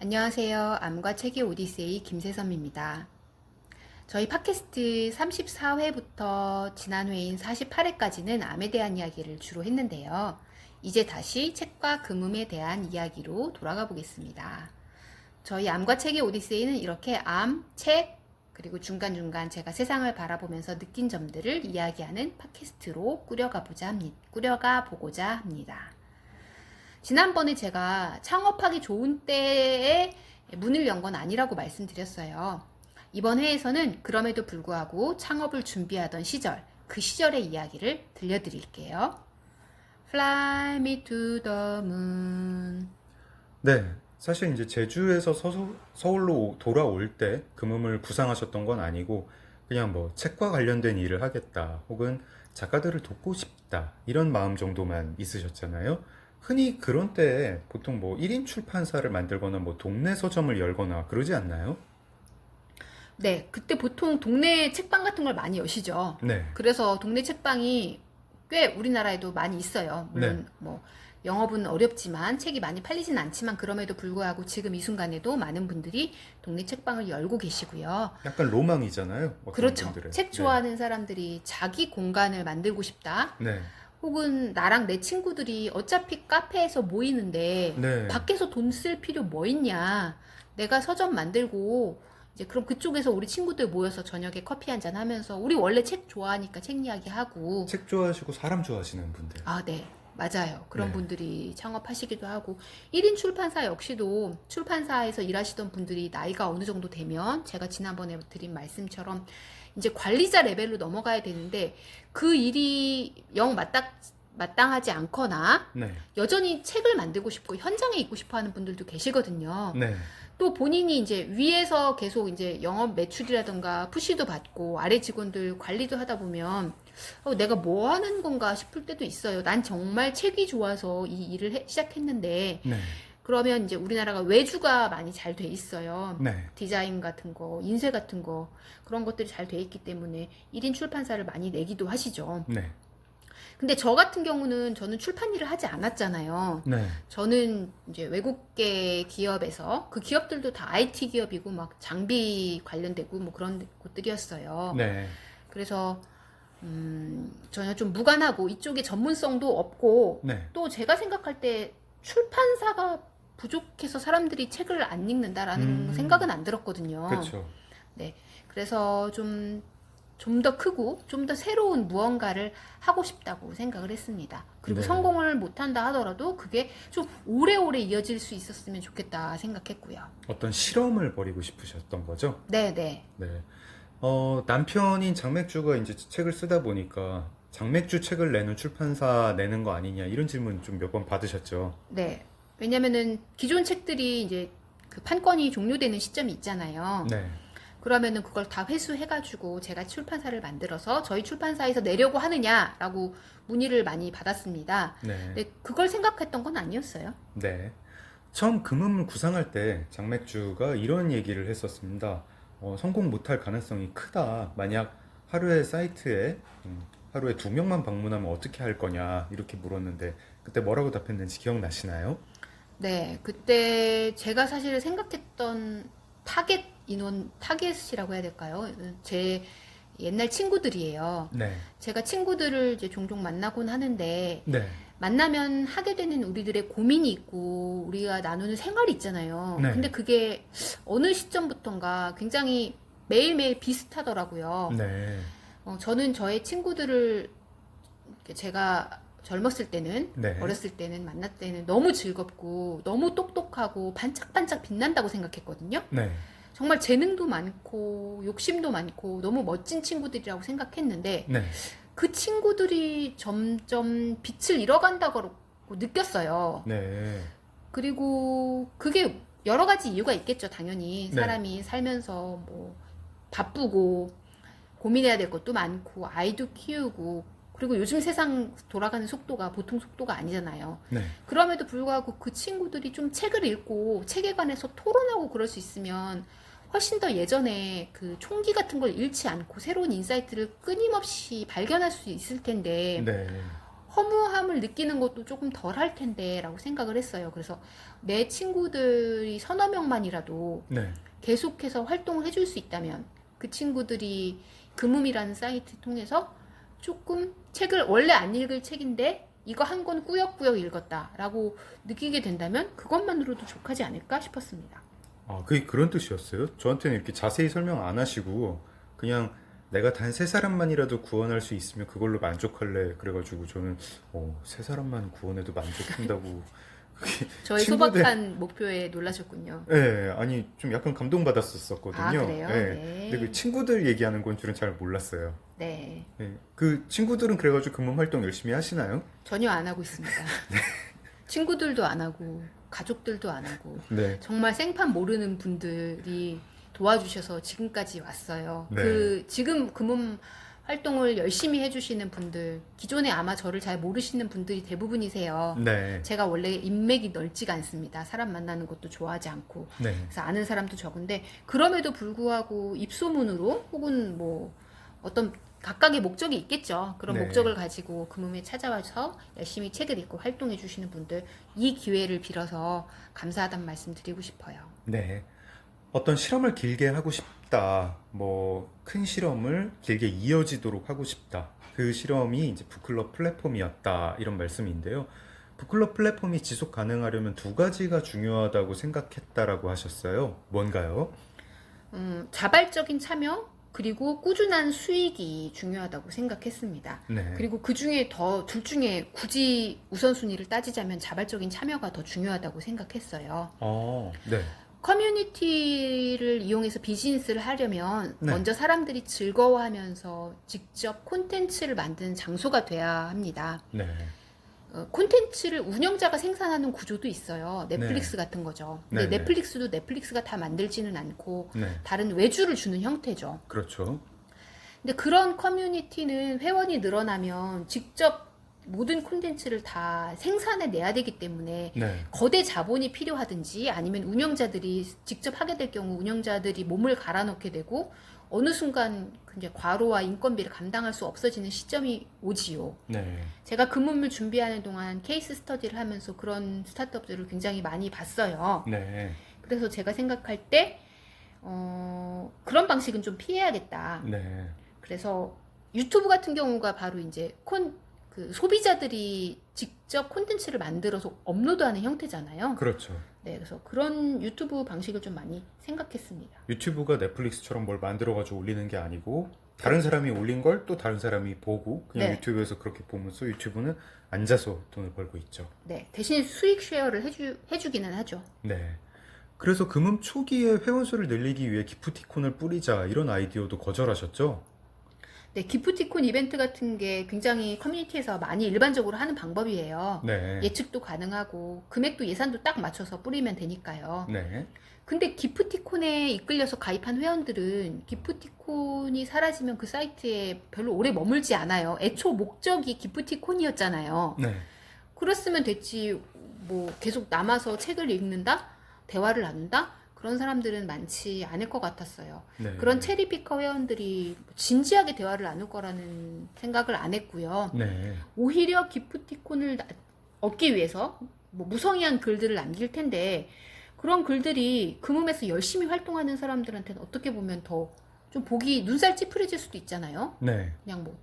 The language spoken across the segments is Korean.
안녕하세요. 암과 책의 오디세이 김세섬입니다. 저희 팟캐스트 34회부터 지난 회인 48회까지는 암에 대한 이야기를 주로 했는데요. 이제 다시 책과 금음에 대한 이야기로 돌아가 보겠습니다. 저희 암과 책의 오디세이는 이렇게 암, 책, 그리고 중간중간 제가 세상을 바라보면서 느낀 점들을 이야기하는 팟캐스트로 꾸려가 보고자 합니다. 지난번에 제가 창업하기 좋은 때에 문을 연 건 아니라고 말씀드렸어요. 이번 회에서는 그럼에도 불구하고 창업을 준비하던 시절, 그 시절의 이야기를 들려드릴게요. Fly me to the moon. 네, 사실 이제 제주에서 서울로 돌아올 때 금음을 구상하셨던 건 아니고 그냥 뭐 책과 관련된 일을 하겠다 혹은 작가들을 돕고 싶다 이런 마음 정도만 있으셨잖아요. 흔히 그런 때에 보통 뭐 1인 출판사를 만들거나 뭐 동네 서점을 열거나 그러지 않나요? 네, 그때 보통 동네 책방 같은 걸 많이 여시죠. 네, 그래서 동네 책방이 꽤 우리나라에도 많이 있어요. 네. 물론 뭐 영업은 어렵지만 책이 많이 팔리진 않지만 그럼에도 불구하고 지금 이 순간에도 많은 분들이 동네 책방을 열고 계시고요. 약간 로망이잖아요. 어떤 그렇죠. 분들은. 책 좋아하는 사람들이 자기 공간을 만들고 싶다. 네, 혹은 나랑 내 친구들이 어차피 카페에서 모이는데 네, 밖에서 돈 쓸 필요 뭐 있냐. 내가 서점 만들고 이제 그럼 그쪽에서 우리 친구들 모여서 저녁에 커피 한잔 하면서 우리 원래 책 좋아하니까 책 이야기 하고 책 좋아하시고 사람 좋아하시는 분들. 아, 네. 맞아요. 그런 네, 분들이 창업하시기도 하고 1인 출판사 역시도 출판사에서 일하시던 분들이 나이가 어느 정도 되면 제가 지난번에 드린 말씀처럼 이제 관리자 레벨로 넘어가야 되는데 그 일이 영 마땅하지 않거나 네, 여전히 책을 만들고 싶고 현장에 있고 싶어 하는 분들도 계시거든요. 네, 또 본인이 이제 위에서 계속 이제 영업 매출이라든가 푸시도 받고 아래 직원들 관리도 하다 보면 내가 뭐 하는 건가 싶을 때도 있어요. 난 정말 책이 좋아서 이 일을 시작했는데 네, 그러면 이제 우리나라가 외주가 많이 잘 돼 있어요. 네, 디자인 같은 거, 인쇄 같은 거 그런 것들이 잘 돼 있기 때문에 1인 출판사를 많이 내기도 하시죠. 네, 근데 저 같은 경우는 저는 출판 일을 하지 않았잖아요. 네, 저는 이제 외국계 기업에서 그 기업들도 다 IT 기업이고 막 장비 관련되고 뭐 그런 곳들이었어요. 네, 그래서 전혀 좀 무관하고 이쪽에 전문성도 없고 네. 또 제가 생각할 때 출판사가 부족해서 사람들이 책을 안 읽는다라는 생각은 안 들었거든요. 그렇죠. 네. 그래서 좀 더 크고 좀 더 새로운 무언가를 하고 싶다고 생각을 했습니다. 그리고 네. 성공을 못한다 하더라도 그게 좀 오래오래 이어질 수 있었으면 좋겠다 생각했고요. 어떤 실험을 벌이고 싶으셨던 거죠? 네, 네. 네. 남편인 장맥주가 이제 책을 쓰다 보니까 장맥주 책을 내는 출판사 내는 거 아니냐 이런 질문 좀 몇 번 받으셨죠? 네. 왜냐면은 기존 책들이 이제 그 판권이 종료되는 시점이 있잖아요. 네. 그러면은 그걸 다 회수해가지고 제가 출판사를 만들어서 저희 출판사에서 내려고 하느냐라고 문의를 많이 받았습니다. 네. 근데 그걸 생각했던 건 아니었어요. 네. 처음 금음을 구상할 때 장맥주가 이런 얘기를 했었습니다. 성공 못할 가능성이 크다. 만약 하루에 사이트에 하루에 2명만 방문하면 어떻게 할 거냐 이렇게 물었는데 그때 뭐라고 답했는지 기억나시나요? 네, 그때 제가 사실 생각했던 타겟이라고 해야 될까요? 제 옛날 친구들이에요. 네. 제가 친구들을 이제 종종 만나곤 하는데, 네. 만나면 하게 되는 우리들의 고민이 있고, 우리가 나누는 생활이 있잖아요. 네. 근데 그게 어느 시점부턴가 굉장히 매일매일 비슷하더라고요. 네. 저는 저의 친구들을 제가 젊었을 때는, 네. 어렸을 때는, 만날 때는 너무 즐겁고, 너무 똑똑하고, 반짝반짝 빛난다고 생각했거든요. 네. 정말 재능도 많고, 욕심도 많고, 너무 멋진 친구들이라고 생각했는데, 네. 그 친구들이 점점 빛을 잃어간다고 느꼈어요. 네. 그리고 그게 여러 가지 이유가 있겠죠, 당연히. 네. 사람이 살면서 뭐, 바쁘고, 고민해야 될 것도 많고, 아이도 키우고, 그리고 요즘 세상 돌아가는 속도가 보통 속도가 아니잖아요. 네. 그럼에도 불구하고 그 친구들이 좀 책을 읽고 책에 관해서 토론하고 그럴 수 있으면 훨씬 더 예전에 그 총기 같은 걸 잃지 않고 새로운 인사이트를 끊임없이 발견할 수 있을 텐데 네. 허무함을 느끼는 것도 조금 덜 할 텐데 라고 생각을 했어요. 그래서 내 친구들이 서너 명만이라도 네. 계속해서 활동을 해줄 수 있다면 그 친구들이 금음이라는 사이트 통해서 조금 책을 원래 안 읽을 책인데 이거 한 권 꾸역꾸역 읽었다라고 느끼게 된다면 그것만으로도 족하지 않을까 싶었습니다. 아, 그게 그런 뜻이었어요? 저한테는 이렇게 자세히 설명 안 하시고 그냥 내가 단 세 사람만이라도 구원할 수 있으면 그걸로 만족할래. 그래가지고 저는 세 사람만 구원해도 만족한다고. 그게 저의 친구들, 소박한 목표에 놀라셨군요. 예, 아니 좀 약간 감동받았었거든요. 아, 그래요? 예. 네. 근데 그 친구들 얘기하는 건 줄은 잘 몰랐어요. 네. 예. 그 친구들은 그래가지고 금음 활동 열심히 하시나요? 전혀 안 하고 있습니다. 친구들도 안 하고 가족들도 안 하고 네. 정말 생판 모르는 분들이 도와주셔서 지금까지 왔어요. 네. 지금 금음 활동을 열심히 해주시는 분들, 기존에 아마 저를 잘 모르시는 분들이 대부분이세요. 네. 제가 원래 인맥이 넓지가 않습니다. 사람 만나는 것도 좋아하지 않고. 네. 그래서 아는 사람도 적은데, 그럼에도 불구하고 입소문으로 혹은 뭐 어떤 각각의 목적이 있겠죠. 그런 네. 목적을 가지고 금음에 찾아와서 열심히 책을 읽고 활동해 주시는 분들, 이 기회를 빌어서 감사하다는 말씀 드리고 싶어요. 네. 어떤 실험을 길게 하고 싶다. 뭐, 큰 실험을 길게 이어지도록 하고 싶다. 그 실험이 이제 북클럽 플랫폼이었다. 이런 말씀인데요. 북클럽 플랫폼이 지속 가능하려면 두 가지가 중요하다고 생각했다라고 하셨어요. 뭔가요? 자발적인 참여, 그리고 꾸준한 수익이 중요하다고 생각했습니다. 네. 그리고 그 중에 둘 중에 굳이 우선순위를 따지자면 자발적인 참여가 더 중요하다고 생각했어요. 네. 커뮤니티를 이용해서 비즈니스를 하려면 네. 먼저 사람들이 즐거워하면서 직접 콘텐츠를 만드는 장소가 돼야 합니다. 네. 콘텐츠를 운영자가 생산하는 구조도 있어요. 넷플릭스 같은 거죠. 근데 네, 네. 넷플릭스도 넷플릭스가 다 만들지는 않고 네. 다른 외주를 주는 형태죠. 그렇죠. 근데 그런 커뮤니티는 회원이 늘어나면 직접 모든 콘텐츠를 다 생산해 내야 되기 때문에 네. 거대 자본이 필요하든지 아니면 운영자들이 직접 하게 될 경우 운영자들이 몸을 갈아넣게 되고 어느 순간 이제 과로와 인건비를 감당할 수 없어지는 시점이 오지요. 네. 제가 금음을 준비하는 동안 케이스 스터디를 하면서 그런 스타트업들을 굉장히 많이 봤어요. 네. 그래서 제가 생각할 때 그런 방식은 좀 피해야겠다. 네. 그래서 유튜브 같은 경우가 바로 이제 소비자들이 직접 콘텐츠를 만들어서 업로드하는 형태잖아요. 그렇죠. 네, 그래서 그런 유튜브 방식을 좀 많이 생각했습니다. 유튜브가 넷플릭스처럼 뭘 만들어가지고 올리는 게 아니고 다른 사람이 올린 걸 또 다른 사람이 보고 그냥 네. 유튜브에서 그렇게 보면서 유튜브는 앉아서 돈을 벌고 있죠. 네, 대신 수익 쉐어를 해주기는 하죠. 네. 그래서 금음 초기에 회원수를 늘리기 위해 기프티콘을 뿌리자 이런 아이디어도 거절하셨죠? 네, 기프티콘 이벤트 같은 게 굉장히 커뮤니티에서 많이 일반적으로 하는 방법이에요. 네. 예측도 가능하고 금액도 예산도 딱 맞춰서 뿌리면 되니까요. 네. 근데 기프티콘에 이끌려서 가입한 회원들은 기프티콘이 사라지면 그 사이트에 별로 오래 머물지 않아요. 애초 목적이 기프티콘이었잖아요. 네. 그랬으면 됐지, 뭐 계속 남아서 책을 읽는다? 대화를 나눈다? 그런 사람들은 많지 않을 것 같았어요. 네. 그런 체리피커 회원들이 진지하게 대화를 나눌 거라는 생각을 안 했고요. 네. 오히려 기프티콘을 얻기 위해서 뭐 무성의한 글들을 남길 텐데 그런 글들이 금음에서 열심히 활동하는 사람들한테는 어떻게 보면 더 좀 보기 눈살 찌푸려질 수도 있잖아요. 네. 그냥 뭐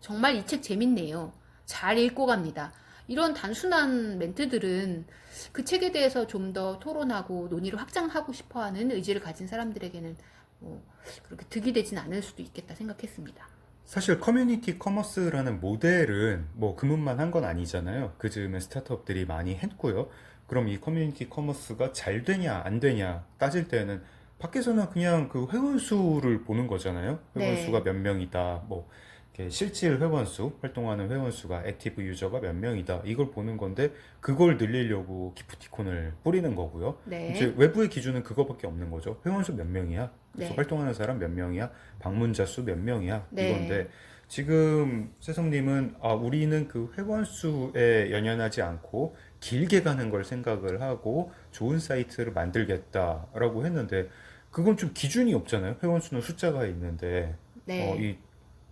정말 이 책 재밌네요. 잘 읽고 갑니다. 이런 단순한 멘트들은 그 책에 대해서 좀 더 토론하고 논의를 확장하고 싶어하는 의지를 가진 사람들에게는 뭐 그렇게 득이 되진 않을 수도 있겠다 생각했습니다. 사실 커뮤니티 커머스라는 모델은 뭐 금음만 한 건 아니잖아요. 그 즈음에 스타트업들이 많이 했고요. 그럼 이 커뮤니티 커머스가 잘 되냐 안 되냐 따질 때는 밖에서는 그냥 그 회원 수를 보는 거잖아요. 회원 네. 수가 몇 명이다. 뭐 이렇게 실질 회원 수, 활동하는 회원 수가 액티브 유저가 몇 명이다. 이걸 보는 건데 그걸 늘리려고 기프티콘을 뿌리는 거고요. 네. 이제 외부의 기준은 그거밖에 없는 거죠. 회원 수 몇 명이야? 그래서 네. 활동하는 사람 몇 명이야? 방문자 수 몇 명이야? 네. 이건데 지금 세성님은 우리는 그 회원 수에 연연하지 않고 길게 가는 걸 생각을 하고 좋은 사이트를 만들겠다라고 했는데 그건 좀 기준이 없잖아요. 회원 수는 숫자가 있는데 네. 이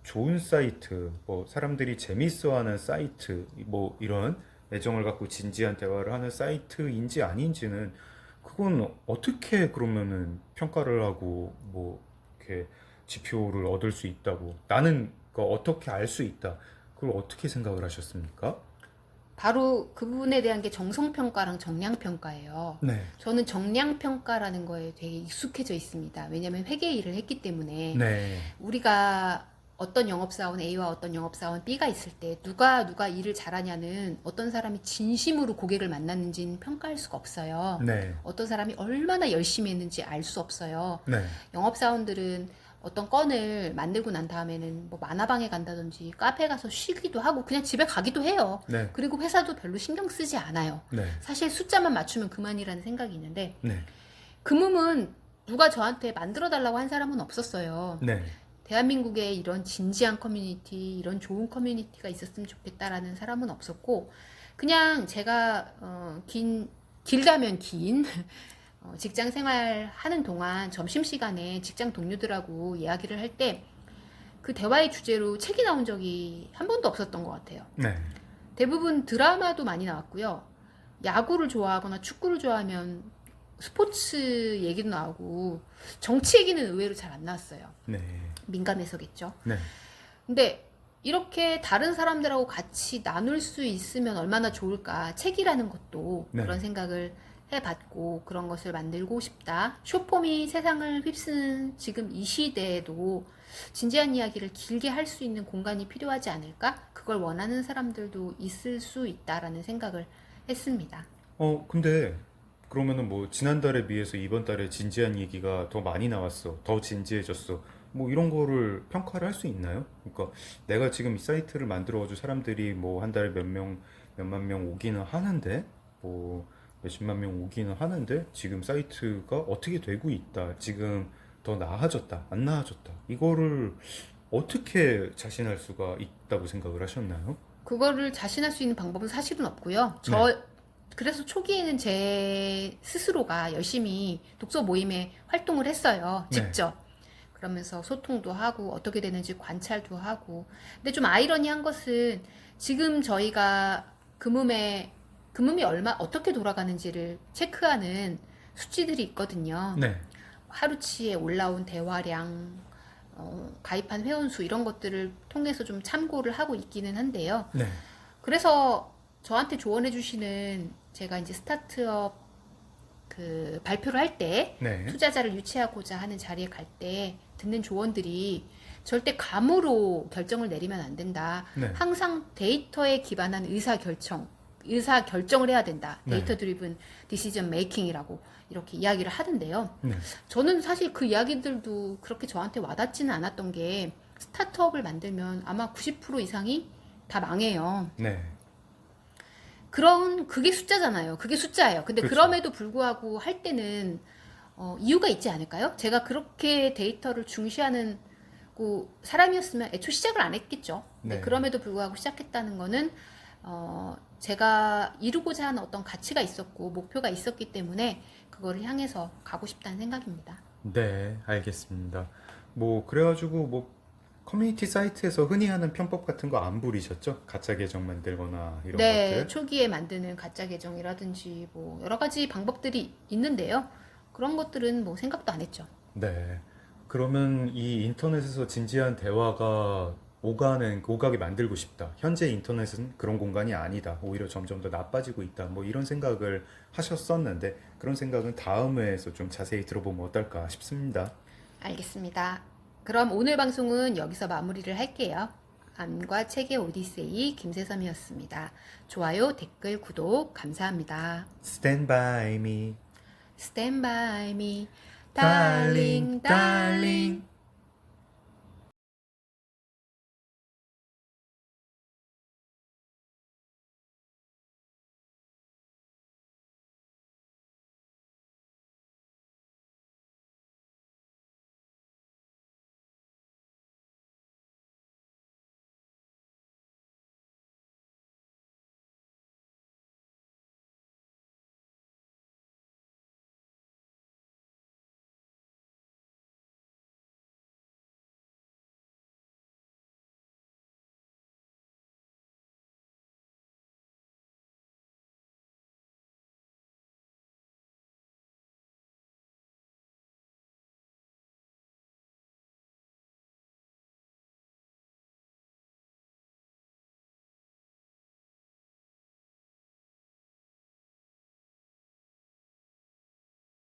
좋은 사이트, 뭐 사람들이 재밌어하는 사이트, 뭐 이런 애정을 갖고 진지한 대화를 하는 사이트인지 아닌지는 그건 어떻게 그러면은 평가를 하고 뭐 이렇게 지표를 얻을 수 있다고 나는 어떻게 알 수 있다. 그걸 어떻게 생각을 하셨습니까? 바로 그 부분에 대한 게 정성평가랑 정량평가예요. 네. 저는 정량평가라는 거에 되게 익숙해져 있습니다. 왜냐하면 회계 일을 했기 때문에 네. 우리가 어떤 영업사원 A와 어떤 영업사원 B가 있을 때 누가 일을 잘하냐는 어떤 사람이 진심으로 고객을 만났는지는 평가할 수가 없어요. 네. 어떤 사람이 얼마나 열심히 했는지 알 수 없어요. 네. 영업사원들은 어떤 건을 만들고 난 다음에는 뭐 만화방에 간다든지 카페 가서 쉬기도 하고 그냥 집에 가기도 해요. 네. 그리고 회사도 별로 신경 쓰지 않아요. 네. 사실 숫자만 맞추면 그만이라는 생각이 있는데 네. 그 몸은 누가 저한테 만들어 달라고 한 사람은 없었어요. 네. 대한민국에 이런 진지한 커뮤니티, 이런 좋은 커뮤니티가 있었으면 좋겠다라는 사람은 없었고 그냥 제가 길다면 긴 직장 생활 하는 동안 점심시간에 직장 동료들하고 이야기를 할 때 그 대화의 주제로 책이 나온 적이 한 번도 없었던 것 같아요. 네. 대부분 드라마도 많이 나왔고요. 야구를 좋아하거나 축구를 좋아하면 스포츠 얘기도 나오고 정치 얘기는 의외로 잘 안 나왔어요. 네. 민감해서겠죠. 네. 근데 이렇게 다른 사람들하고 같이 나눌 수 있으면 얼마나 좋을까. 책이라는 것도 네. 그런 생각을 해봤고 그런 것을 만들고 싶다. 쇼폼이 세상을 휩쓰는 지금 이 시대에도 진지한 이야기를 길게 할 수 있는 공간이 필요하지 않을까? 그걸 원하는 사람들도 있을 수 있다라는 생각을 했습니다. 근데 그러면은 뭐 지난달에 비해서 이번 달에 진지한 얘기가 더 많이 나왔어. 더 진지해졌어. 뭐 이런 거를 평가를 할 수 있나요? 그러니까 내가 지금 이 사이트를 만들어가지고 사람들이 뭐 한 달에 몇만 명 오기는 하는데 뭐 몇십만 명 오기는 하는데 지금 사이트가 어떻게 되고 있다. 지금 더 나아졌다. 안 나아졌다. 이거를 어떻게 자신할 수가 있다고 생각을 하셨나요? 그거를 자신할 수 있는 방법은 사실은 없고요. 그래서 초기에는 제 스스로가 열심히 독서 모임에 활동을 했어요. 네. 직접. 그러면서 소통도 하고 어떻게 되는지 관찰도 하고. 근데 좀 아이러니한 것은 지금 저희가 금음이 어떻게 돌아가는지를 체크하는 수치들이 있거든요. 네. 하루치에 올라온 대화량, 가입한 회원수 이런 것들을 통해서 좀 참고를 하고 있기는 한데요. 네. 그래서 저한테 조언해 주시는 제가 이제 스타트업 발표를 할 때 네. 투자자를 유치하고자 하는 자리에 갈 때 듣는 조언들이 절대 감으로 결정을 내리면 안 된다. 네. 항상 데이터에 기반한 의사결정을 해야 된다. 네. 데이터 드리븐 디시전 메이킹이라고 이렇게 이야기를 하던데요. 네. 저는 사실 그 이야기들도 그렇게 저한테 와닿지는 않았던 게 스타트업을 만들면 아마 90% 이상이 다 망해요. 네. 그게 숫자잖아요. 그게 숫자예요. 근데 그렇죠. 그럼에도 불구하고 할 때는 이유가 있지 않을까요? 제가 그렇게 데이터를 중시하는 사람이었으면 애초 시작을 안 했겠죠. 근데 네. 그럼에도 불구하고 시작했다는 거는 제가 이루고자 하는 어떤 가치가 있었고 목표가 있었기 때문에 그거를 향해서 가고 싶다는 생각입니다. 네, 알겠습니다. 뭐 그래가지고 뭐 커뮤니티 사이트에서 흔히 하는 편법 같은 거 안 부리셨죠? 가짜 계정 만들거나 이런 네, 것들. 초기에 만드는 가짜 계정이라든지 뭐 여러 가지 방법들이 있는데요. 그런 것들은 뭐 생각도 안 했죠. 네. 그러면 이 인터넷에서 진지한 대화가 오가게 만들고 싶다. 현재 인터넷은 그런 공간이 아니다. 오히려 점점 더 나빠지고 있다. 뭐 이런 생각을 하셨었는데 그런 생각은 다음 회에서 좀 자세히 들어보면 어떨까 싶습니다. 알겠습니다. 그럼 오늘 방송은 여기서 마무리를 할게요. 암과 책의 오디세이 김세섬이었습니다. 좋아요, 댓글, 구독 감사합니다. Stand by me, Stand by me, darling, darling, darling.